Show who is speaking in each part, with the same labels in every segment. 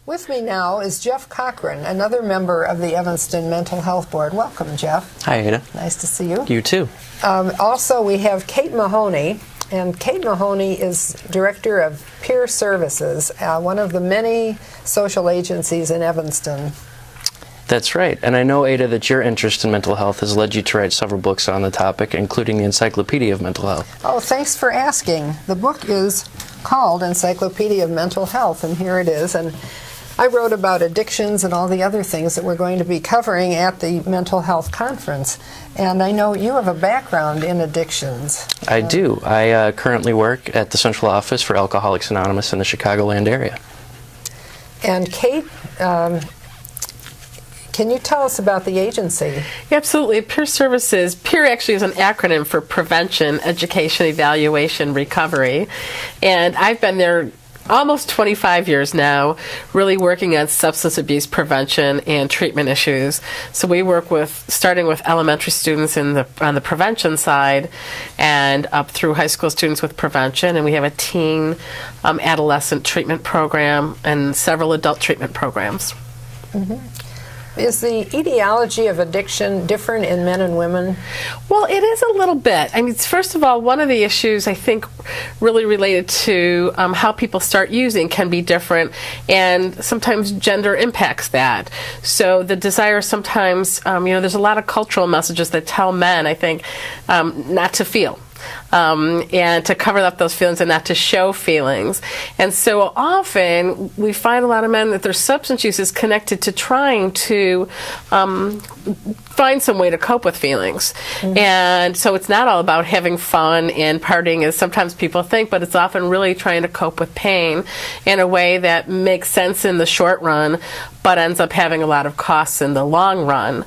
Speaker 1: With me now is Jeff Cochran, another member of the Evanston Mental Health Board. Welcome, Jeff.
Speaker 2: Hi, Ada.
Speaker 1: Nice to see you.
Speaker 2: You too.
Speaker 1: Also, we have Kate Mahoney, and Kate Mahoney is Director of Peer Services, one of the many social agencies in Evanston.
Speaker 2: That's right. And I know, Ada, that your interest in mental health has led you to write several books on the topic, including the Encyclopedia of Mental Health.
Speaker 1: Oh, thanks for asking. The book is called Encyclopedia of Mental Health, and here it is. And I wrote about addictions and all the other things that we're going to be covering at the Mental Health Conference. And I know you have a background in addictions.
Speaker 2: I do. I currently work at the central office for Alcoholics Anonymous in the Chicagoland area.
Speaker 1: And Kate, can you tell us about the agency?
Speaker 3: Absolutely. Peer Services, PEER actually is an acronym for Prevention, Education, Evaluation, Recovery. And I've been there almost 25 years now, really working on substance abuse prevention and treatment issues. So we work with, starting with elementary students on the prevention side and up through high school students with prevention. And we have a teen adolescent treatment program and several adult treatment programs.
Speaker 1: Mm-hmm. Is the etiology of addiction different in men and women?
Speaker 3: Well, it is a little bit. I mean, first of all, one of the issues I think really related to how people start using can be different, and sometimes gender impacts that. So the desire sometimes, there's a lot of cultural messages that tell men, I think, not to feel. And to cover up those feelings and not to show feelings. And so often we find a lot of men that their substance use is connected to trying to find some way to cope with feelings. Mm-hmm. And so it's not all about having fun and partying as sometimes people think, but it's often really trying to cope with pain in a way that makes sense in the short run, but ends up having a lot of costs in the long run.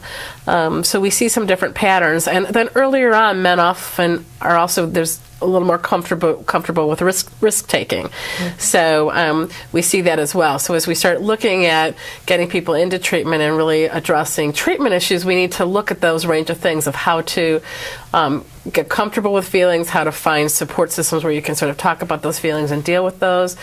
Speaker 3: So we see some different patterns. And then earlier on, men often are also, there's a little more comfortable with risk taking. Mm-hmm. So we see that as well. So as we start looking at getting people into treatment and really addressing treatment issues, we need to look at those range of things of how to get comfortable with feelings, how to find support systems where you can sort of talk about those feelings and deal with those.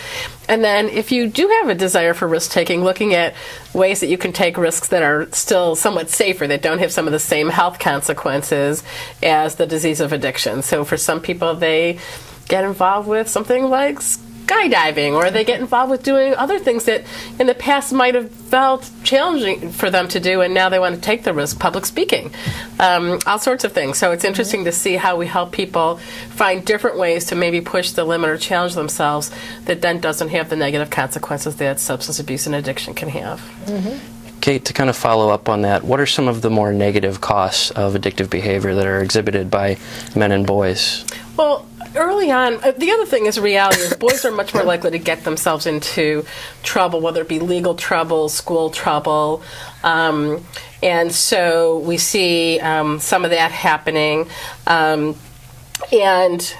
Speaker 3: And then if you do have a desire for risk taking, looking at ways that you can take risks that are still somewhat safer, that don't have some of the same health consequences as the disease of addiction. So for some people, they get involved with something like skydiving, or they get involved with doing other things that in the past might have felt challenging for them to do, and now they want to take the risk, public speaking, all sorts of things. So it's interesting to see how we help people find different ways to maybe push the limit or challenge themselves that then doesn't have the negative consequences that substance abuse and addiction can have.
Speaker 1: Mm-hmm.
Speaker 2: Kate, to kind of follow up on that, what are some of the more negative costs of addictive behavior that are exhibited by men and boys?
Speaker 3: Well, early on, the other thing is reality is boys are much more likely to get themselves into trouble, whether it be legal trouble, school trouble, and so we see some of that happening, and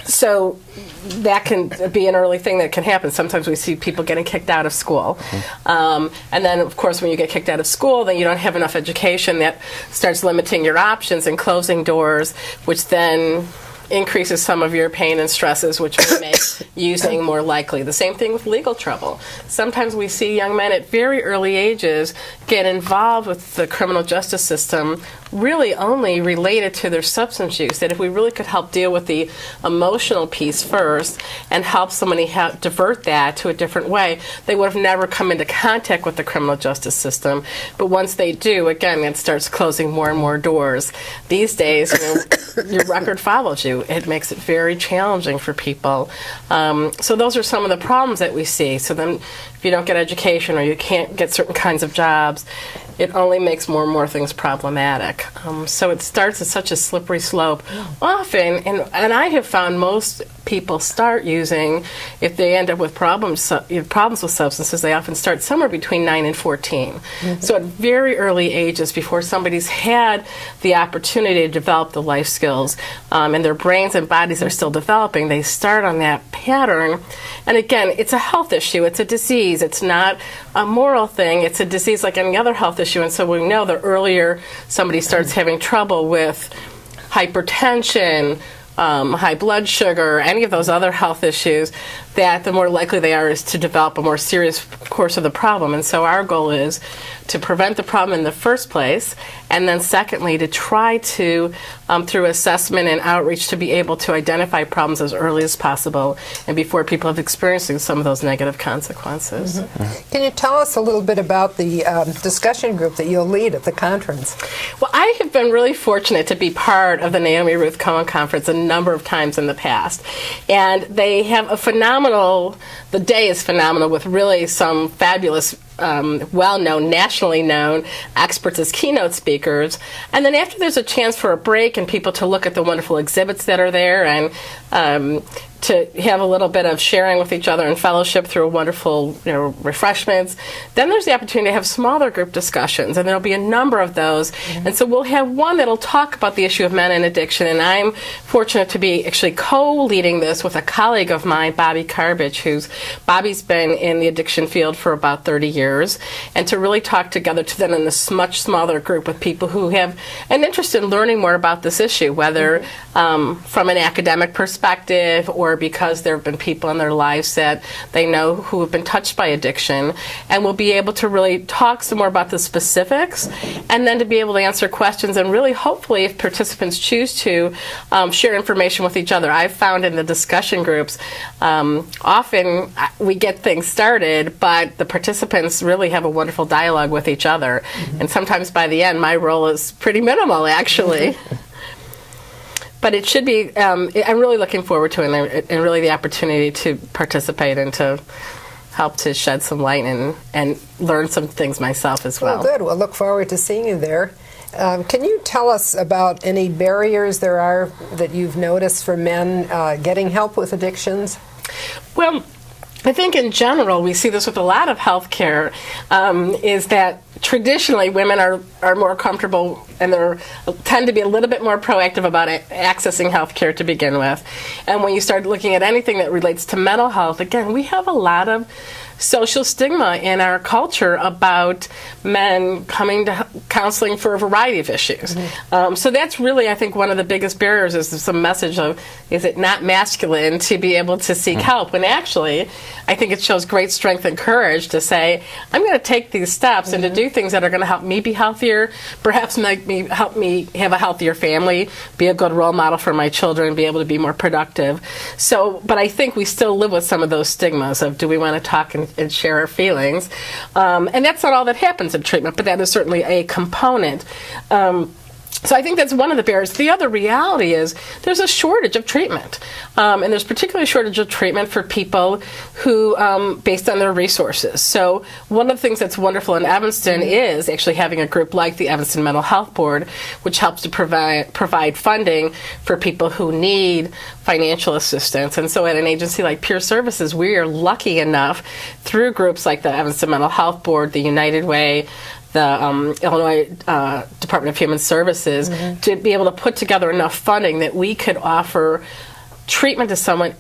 Speaker 3: so that can be an early thing that can happen. Sometimes we see people getting kicked out of school. Mm-hmm. And then, of course, when you get kicked out of school, then you don't have enough education. That starts limiting your options and closing doors, which then increases some of your pain and stresses, which may make using more likely. The same thing with legal trouble. Sometimes we see young men at very early ages get involved with the criminal justice system really only related to their substance use, that if we really could help deal with the emotional piece first and help somebody divert that to a different way, they would have never come into contact with the criminal justice system. But once they do, again, it starts closing more and more doors. These days, your record follows you. It makes it very challenging for people. So those are some of the problems that we see. So then if you don't get education or you can't get certain kinds of jobs, it only makes more and more things problematic. So it starts at such a slippery slope. Often, and I have found most people start using, if they end up with problems with substances, they often start somewhere between 9 and 14. Mm-hmm. So at very early ages, before somebody's had the opportunity to develop the life skills, and their brains and bodies are still developing, they start on that pattern. And again, it's a health issue. It's a disease. It's not a moral thing. It's a disease like any other health issue. And so we know the earlier somebody starts having trouble with hypertension, high blood sugar, any of those other health issues, that the more likely they are is to develop a more serious course of the problem. And so our goal is to prevent the problem in the first place, and then secondly, to try to, through assessment and outreach, to be able to identify problems as early as possible and before people have experienced some of those negative consequences.
Speaker 1: Mm-hmm. Can you tell us a little bit about the discussion group that you'll lead at the conference?
Speaker 3: Well, I have been really fortunate to be part of the Naomi Ruth Cohen Conference a number of times in the past. And they have a phenomenal, the day is phenomenal, with really some fabulous well-known, nationally known experts as keynote speakers. And then after there's a chance for a break and people to look at the wonderful exhibits that are there, and to have a little bit of sharing with each other and fellowship through wonderful, refreshments. Then there's the opportunity to have smaller group discussions, and there'll be a number of those. Mm-hmm. And so we'll have one that'll talk about the issue of men and addiction, and I'm fortunate to be actually co-leading this with a colleague of mine, Bobby Carbage, Bobby's been in the addiction field for about 30 years, and to really talk together to then in this much smaller group with people who have an interest in learning more about this issue, whether from an academic perspective or because there have been people in their lives that they know who have been touched by addiction, and we'll be able to really talk some more about the specifics, and then to be able to answer questions, and really hopefully if participants choose to share information with each other. I've found in the discussion groups often we get things started, but the participants really have a wonderful dialogue with each other. Mm-hmm. And sometimes by the end my role is pretty minimal, actually. But it should be, I'm really looking forward to it, and really the opportunity to participate and to help to shed some light and learn some things myself as well.
Speaker 1: Well, good. We'll look forward to seeing you there. Can you tell us about any barriers there are that you've noticed for men getting help with addictions? Well,
Speaker 3: I think in general, we see this with a lot of health care, is that traditionally women are more comfortable and they tend to be a little bit more proactive about accessing health care to begin with. And when you start looking at anything that relates to mental health, again, we have a lot of social stigma in our culture about men coming to counseling for a variety of issues. Mm-hmm. So that's really, I think, one of the biggest barriers is some message of, is it not masculine to be able to seek help? When actually, I think it shows great strength and courage to say, I'm going to take these steps and to do things that are going to help me be healthier, perhaps help me have a healthier family, be a good role model for my children, be able to be more productive. So, but I think we still live with some of those stigmas of, do we want to talk and share our feelings? And that's not all that happens in treatment, but that is certainly a component. So I think that's one of the barriers. The other reality is there's a shortage of treatment. And there's particularly a shortage of treatment for people who, based on their resources. So one of the things that's wonderful in Evanston is actually having a group like the Evanston Mental Health Board, which helps to provide funding for people who need financial assistance. And so at an agency like Peer Services, we are lucky enough through groups like the Evanston Mental Health Board, the United Way, the Illinois Department of Human Services, to be able to put together enough funding that we could offer treatment to someone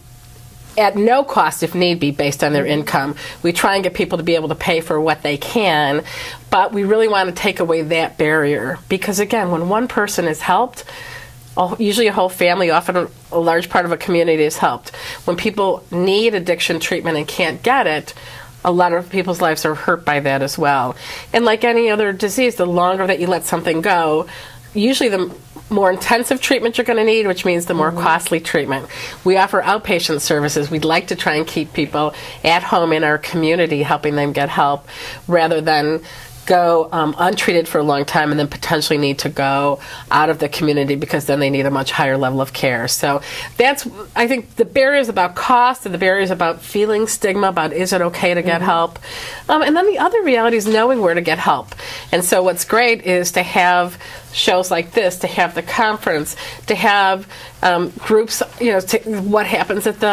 Speaker 3: at no cost if need be based on their income. We try and get people to be able to pay for what they can, but we really want to take away that barrier, because again, when one person is helped, usually a whole family, often a large part of a community is helped. When people need addiction treatment and can't get it, a lot of people's lives are hurt by that as well. And like any other disease, the longer that you let something go, usually the more intensive treatment you're going to need, which means the more costly treatment. We offer outpatient services. We'd like to try and keep people at home in our community, helping them get help, rather than go untreated for a long time and then potentially need to go out of the community because then they need a much higher level of care. So that's, I think, the barriers about cost and the barriers about feeling stigma about is it okay to get help. And then the other reality is knowing where to get help. And so what's great is to have shows like this, to have the conference, to have groups, what happens at the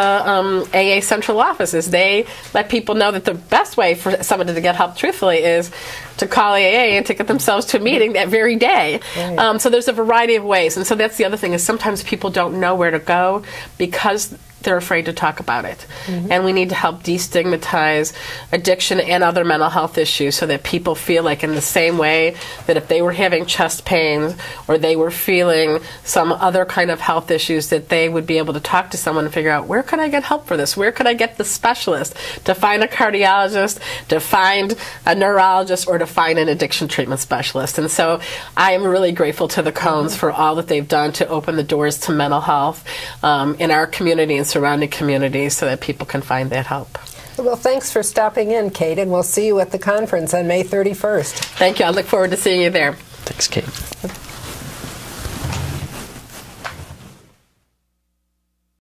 Speaker 3: AA central office is they let people know that the best way for somebody to get help truthfully is to call AA and to get themselves to a meeting that very day. Right. So there's a variety of ways. And so that's the other thing is sometimes people don't know where to go because they're afraid to talk about it. And we need to help destigmatize addiction and other mental health issues so that people feel like, in the same way that if they were having chest pains or they were feeling some other kind of health issues, that they would be able to talk to someone and figure out, where could I get help for this? Where could I get the specialist? To find a cardiologist, to find a neurologist, or to find an addiction treatment specialist. And so I am really grateful to the Cohens for all that they've done to open the doors to mental health in our community and surrounding communities so that people can find that help.
Speaker 1: Well, thanks for stopping in, Kate, and we'll see you at the conference on May 31st.
Speaker 3: Thank you. I look forward to seeing you there.
Speaker 2: Thanks, Kate.